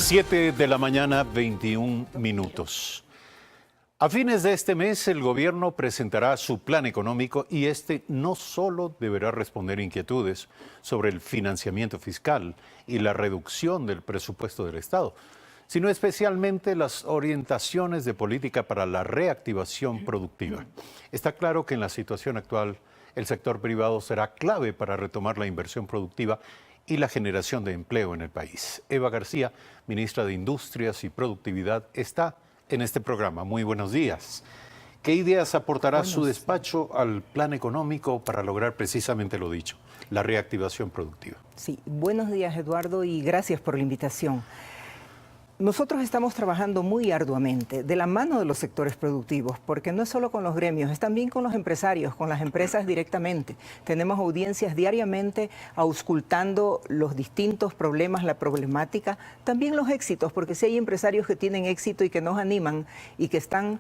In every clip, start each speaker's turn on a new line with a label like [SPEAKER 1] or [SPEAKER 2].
[SPEAKER 1] 7 de la mañana, 21 minutos. A fines de este mes, el gobierno presentará su plan económico y este no solo deberá responder inquietudes sobre el financiamiento fiscal y la reducción del presupuesto del Estado, sino especialmente las orientaciones de política para la reactivación productiva. Está claro que en la situación actual, el sector privado será clave para retomar la inversión productiva y la generación de empleo en el país. Eva García, ministra de Industrias y Productividad, está en este programa. Muy buenos días. ¿Qué ideas aportará su despacho al plan económico para lograr precisamente lo dicho, la reactivación productiva?
[SPEAKER 2] Sí, buenos días, Eduardo, y gracias por la invitación. Nosotros estamos trabajando muy arduamente de la mano de los sectores productivos, porque no es solo con los gremios, es también con los empresarios, con las empresas directamente. Tenemos audiencias diariamente auscultando los distintos problemas, la problemática, también los éxitos, porque si hay empresarios que tienen éxito y que nos animan y que están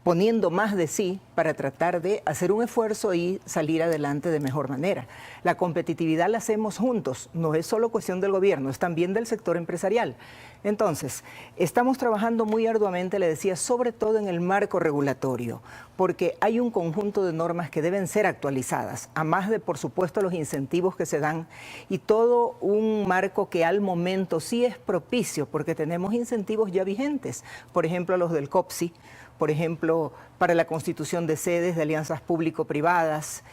[SPEAKER 2] poniendo más de sí para tratar de hacer un esfuerzo y salir adelante de mejor manera. La competitividad la hacemos juntos, no es solo cuestión del gobierno, es también del sector empresarial. Entonces, estamos trabajando muy arduamente, le decía, sobre todo en el marco regulatorio, porque hay un conjunto de normas que deben ser actualizadas, a más de, por supuesto, los incentivos que se dan y todo un marco que al momento sí es propicio, porque tenemos incentivos ya vigentes, por ejemplo, los del COPSI, por ejemplo, para la constitución de sedes de alianzas público-privadas,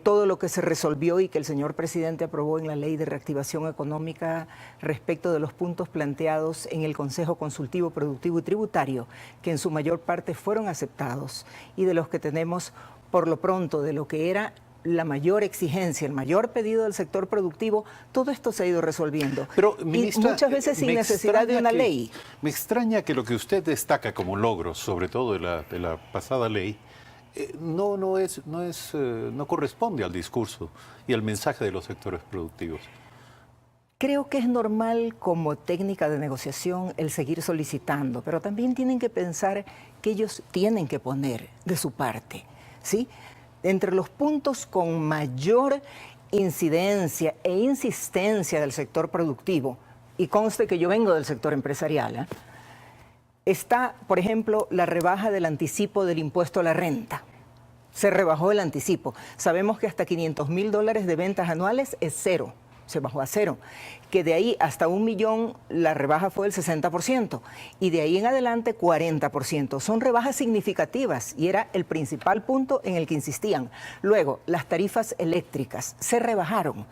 [SPEAKER 2] todo lo que se resolvió y que el señor presidente aprobó en la Ley de Reactivación Económica respecto de los puntos planteados en el Consejo Consultivo Productivo y Tributario, que en su mayor parte fueron aceptados, y de los que tenemos, por lo pronto, de lo que era la mayor exigencia, el mayor pedido del sector productivo, todo esto se ha ido resolviendo. Pero, ministra, y muchas veces sin necesidad de una ley.
[SPEAKER 1] Me extraña que lo que usted destaca como logro, sobre todo de la pasada ley, no corresponde al discurso y al mensaje de los sectores productivos.
[SPEAKER 2] Creo que es normal como técnica de negociación el seguir solicitando, pero también tienen que pensar que ellos tienen que poner de su parte, ¿sí? Entre los puntos con mayor incidencia e insistencia del sector productivo, y conste que yo vengo del sector empresarial, está, por ejemplo, la rebaja del anticipo del impuesto a la renta. Se rebajó el anticipo. Sabemos que hasta $500,000 de ventas anuales es cero. Se bajó a cero, que de ahí hasta 1 millón la rebaja fue del 60% y de ahí en adelante 40%. Son rebajas significativas y era el principal punto en el que insistían. Luego, las tarifas eléctricas se rebajaron.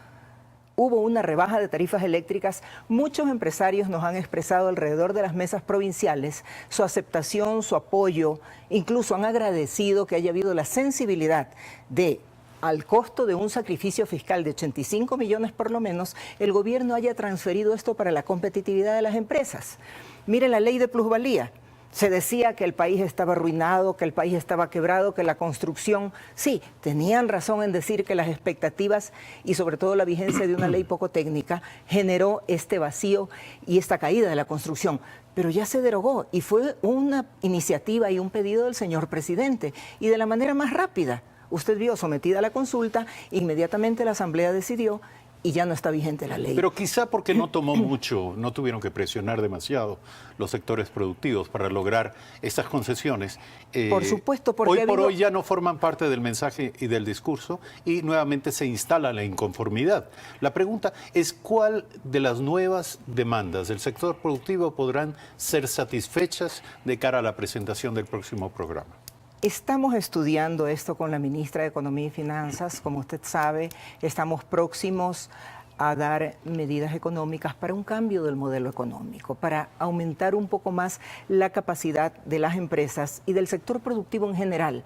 [SPEAKER 2] Hubo una rebaja de tarifas eléctricas. Muchos empresarios nos han expresado alrededor de las mesas provinciales su aceptación, su apoyo, incluso han agradecido que haya habido la sensibilidad de, al costo de un sacrificio fiscal de 85 millones por lo menos, el gobierno haya transferido esto para la competitividad de las empresas. Mire la ley de plusvalía. Se decía que el país estaba arruinado, que el país estaba quebrado, que la construcción... Sí, tenían razón en decir que las expectativas y sobre todo la vigencia de una ley poco técnica generó este vacío y esta caída de la construcción. Pero ya se derogó y fue una iniciativa y un pedido del señor presidente y de la manera más rápida. Usted vio sometida a la consulta, inmediatamente la Asamblea decidió y ya no está vigente la ley.
[SPEAKER 1] Pero quizá porque no tomó mucho, no tuvieron que presionar demasiado los sectores productivos para lograr estas concesiones.
[SPEAKER 2] Por supuesto, porque
[SPEAKER 1] hoy por hoy ya no forman parte del mensaje y del discurso y nuevamente se instala la inconformidad. La pregunta es cuál de las nuevas demandas del sector productivo podrán ser satisfechas de cara a la presentación del próximo programa.
[SPEAKER 2] Estamos estudiando esto con la ministra de Economía y Finanzas. Como usted sabe, estamos próximos a dar medidas económicas para un cambio del modelo económico, para aumentar un poco más la capacidad de las empresas y del sector productivo en general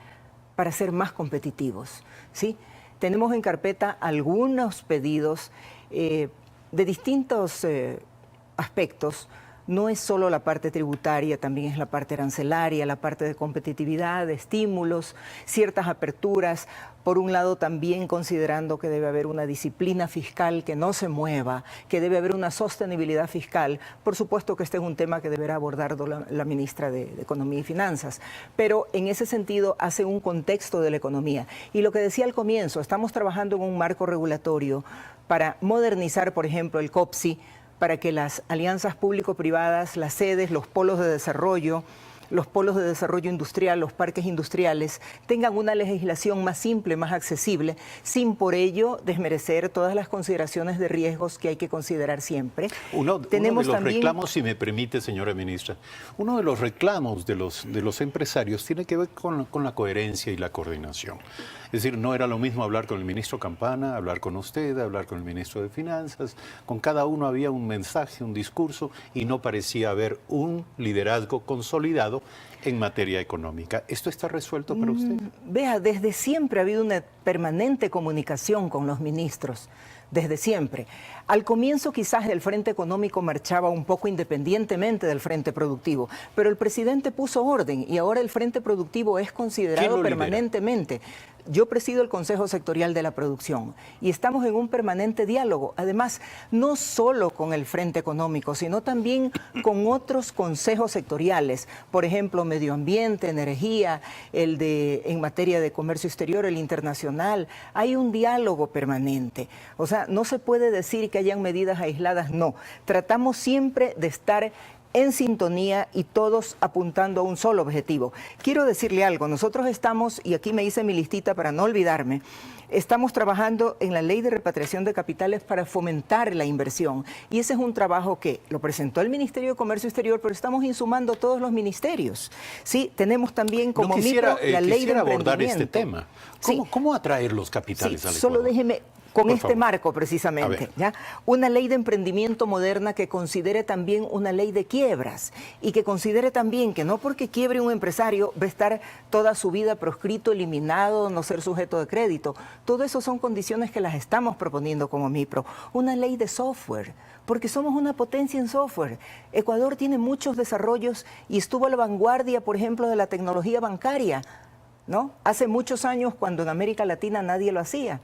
[SPEAKER 2] para ser más competitivos, ¿sí? Tenemos en carpeta algunos pedidos de distintos aspectos. No es solo la parte tributaria, también es la parte arancelaria, la parte de competitividad, de estímulos, ciertas aperturas. Por un lado, también considerando que debe haber una disciplina fiscal que no se mueva, que debe haber una sostenibilidad fiscal. Por supuesto que este es un tema que deberá abordar la ministra de Economía y Finanzas, pero en ese sentido hace un contexto de la economía. Y lo que decía al comienzo, estamos trabajando en un marco regulatorio para modernizar, por ejemplo, el COPSI, para que las alianzas público-privadas, las sedes, los polos de desarrollo industrial, los parques industriales, tengan una legislación más simple, más accesible, sin por ello desmerecer todas las consideraciones de riesgos que hay que considerar siempre.
[SPEAKER 1] Uno de los reclamos, si me permite, señora ministra, uno de los reclamos de los empresarios tiene que ver con la coherencia y la coordinación. Es decir, no era lo mismo hablar con el ministro Campana, hablar con usted, hablar con el ministro de Finanzas. Con cada uno había un mensaje, un discurso, y no parecía haber un liderazgo consolidado en materia económica. ¿Esto está resuelto para usted?
[SPEAKER 2] Vea, desde siempre ha habido una permanente comunicación con los ministros. Desde siempre. Al comienzo quizás el Frente Económico marchaba un poco independientemente del Frente Productivo, pero el presidente puso orden y ahora el Frente Productivo es considerado permanentemente. Yo presido el Consejo Sectorial de la Producción y estamos en un permanente diálogo, además, no solo con el Frente Económico, sino también con otros consejos sectoriales, por ejemplo, Medio Ambiente, Energía, en materia de comercio exterior, el internacional. Hay un diálogo permanente. O sea, no se puede decir que hayan medidas aisladas, no. Tratamos siempre de estar en sintonía y todos apuntando a un solo objetivo. Quiero decirle algo, nosotros estamos, y aquí me hice mi listita para no olvidarme, estamos trabajando en la ley de repatriación de capitales para fomentar la inversión. Y ese es un trabajo que lo presentó el Ministerio de Comercio Exterior, pero estamos insumando todos los ministerios. Sí, tenemos también como micro la ley de emprendimiento.
[SPEAKER 1] Abordar este tema. ¿Cómo atraer los capitales al Ecuador?
[SPEAKER 2] Solo déjeme con este marco precisamente, ¿ya? Una ley de emprendimiento moderna que considere también una ley de quiebras y que considere también que no porque quiebre un empresario va a estar toda su vida proscrito, eliminado, no ser sujeto de crédito. Todo eso son condiciones que las estamos proponiendo como MIPRO. Una ley de software, porque somos una potencia en software. Ecuador tiene muchos desarrollos y estuvo a la vanguardia, por ejemplo, de la tecnología bancaria, ¿no? Hace muchos años, cuando en América Latina nadie lo hacía.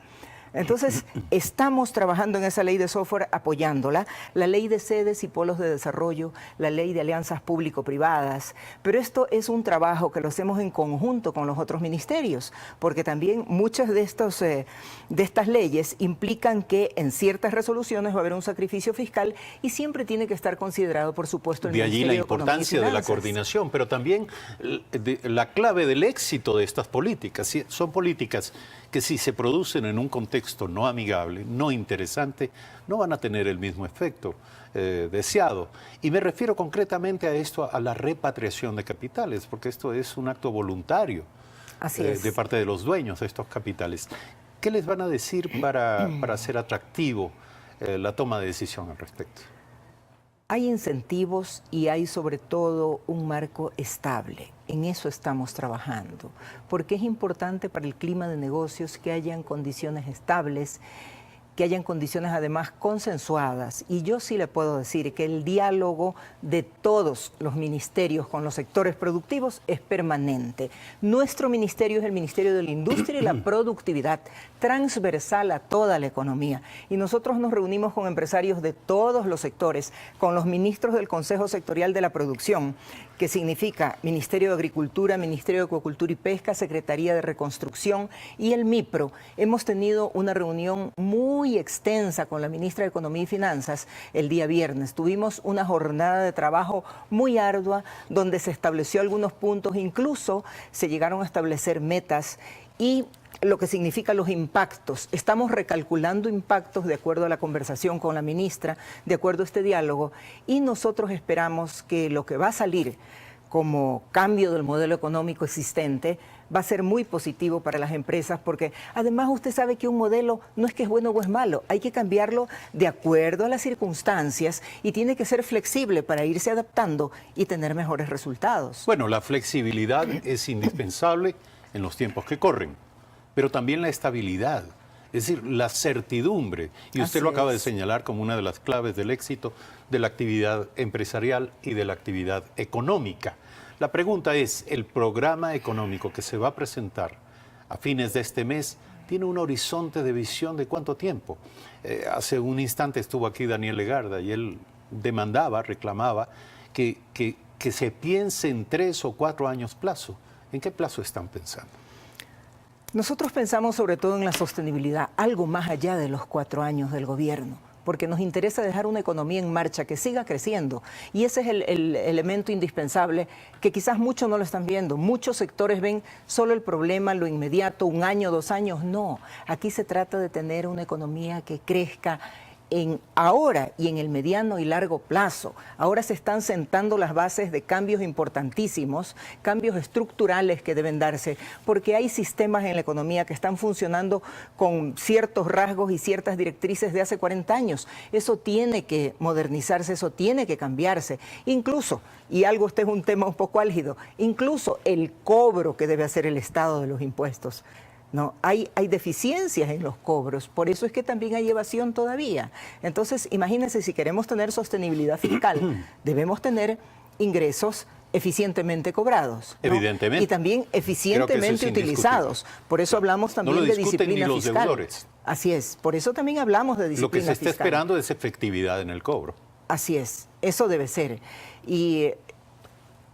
[SPEAKER 2] Entonces, estamos trabajando en esa ley de software, apoyándola, la ley de sedes y polos de desarrollo, la ley de alianzas público-privadas, pero esto es un trabajo que lo hacemos en conjunto con los otros ministerios, porque también muchas de estas leyes implican que en ciertas resoluciones va a haber un sacrificio fiscal y siempre tiene que estar considerado, por supuesto, el Ministerio de Economía y Finanzas.
[SPEAKER 1] De allí la importancia de la coordinación, pero también la clave del éxito de estas políticas. Son políticas que si se producen en un contexto no amigable, no interesante, no van a tener el mismo efecto deseado. Y me refiero concretamente a esto, a la repatriación de capitales, porque esto es un acto voluntario de parte de los dueños de estos capitales. ¿Qué les van a decir para hacer atractivo la toma de decisión al respecto?
[SPEAKER 2] Hay incentivos y hay sobre todo un marco estable. En eso estamos trabajando, porque es importante para el clima de negocios que hayan condiciones estables, que hayan condiciones además consensuadas. Y yo sí le puedo decir que el diálogo de todos los ministerios con los sectores productivos es permanente. Nuestro ministerio es el Ministerio de la Industria y la Productividad, transversal a toda la economía. Y nosotros nos reunimos con empresarios de todos los sectores, con los ministros del Consejo Sectorial de la Producción, que significa Ministerio de Agricultura, Ministerio de Acuacultura y Pesca, Secretaría de Reconstrucción y el MIPRO. Hemos tenido una reunión muy extensa con la ministra de Economía y Finanzas el día viernes. Tuvimos una jornada de trabajo muy ardua donde se estableció algunos puntos, incluso se llegaron a establecer metas y lo que significa los impactos. Estamos recalculando impactos de acuerdo a la conversación con la ministra, de acuerdo a este diálogo, y nosotros esperamos que lo que va a salir como cambio del modelo económico existente va a ser muy positivo para las empresas, porque además usted sabe que un modelo no es que es bueno o es malo, hay que cambiarlo de acuerdo a las circunstancias y tiene que ser flexible para irse adaptando y tener mejores resultados.
[SPEAKER 1] Bueno, la flexibilidad es indispensable en los tiempos que corren, pero también la estabilidad, es decir, la certidumbre. Y usted lo acaba de señalar como una de las claves del éxito de la actividad empresarial y de la actividad económica. La pregunta es, ¿el programa económico que se va a presentar a fines de este mes tiene un horizonte de visión de cuánto tiempo? Hace un instante estuvo aquí Daniel Legarda y él demandaba, reclamaba que se piense en 3 o 4 años plazo. ¿En qué plazo están pensando?
[SPEAKER 2] Nosotros pensamos sobre todo en la sostenibilidad, algo más allá de los 4 años del gobierno. porque nos interesa dejar una economía en marcha que siga creciendo. Y ese es el elemento indispensable que quizás muchos no lo están viendo. Muchos sectores ven solo el problema, lo inmediato, 1 año, 2 años. No, aquí se trata de tener una economía que crezca ahora y en el mediano y largo plazo. Ahora se están sentando las bases de cambios importantísimos, cambios estructurales que deben darse, porque hay sistemas en la economía que están funcionando con ciertos rasgos y ciertas directrices de hace 40 años. Eso tiene que modernizarse, eso tiene que cambiarse. Incluso, y este es un tema un poco álgido, incluso el cobro que debe hacer el Estado de los impuestos. No, hay deficiencias en los cobros, por eso es que también hay evasión todavía. Entonces, imagínense, si queremos tener sostenibilidad fiscal, debemos tener ingresos eficientemente cobrados, ¿no?
[SPEAKER 1] Evidentemente.
[SPEAKER 2] Y también eficientemente utilizados. Por eso hablamos también de disciplina fiscal.
[SPEAKER 1] Deudores.
[SPEAKER 2] Así es, por eso también hablamos de disciplina fiscal.
[SPEAKER 1] Lo que se está esperando es efectividad en el cobro.
[SPEAKER 2] Así es, eso debe ser. Y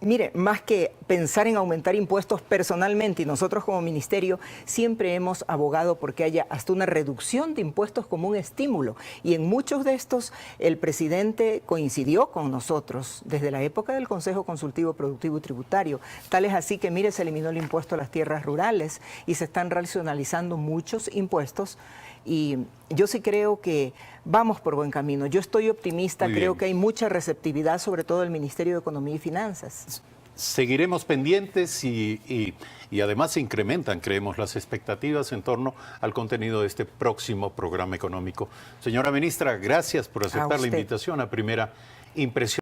[SPEAKER 2] mire, más que pensar en aumentar impuestos personalmente, y nosotros como ministerio siempre hemos abogado porque haya hasta una reducción de impuestos como un estímulo. Y en muchos de estos el presidente coincidió con nosotros desde la época del Consejo Consultivo Productivo y Tributario. Tal es así que, mire, se eliminó el impuesto a las tierras rurales y se están racionalizando muchos impuestos. Y yo sí creo que vamos por buen camino. Yo estoy optimista, creo que hay mucha receptividad, sobre todo del Ministerio de Economía y Finanzas.
[SPEAKER 1] Seguiremos pendientes y además se incrementan, creemos, las expectativas en torno al contenido de este próximo programa económico. Señora ministra, gracias por aceptar la invitación a Primera Impresión.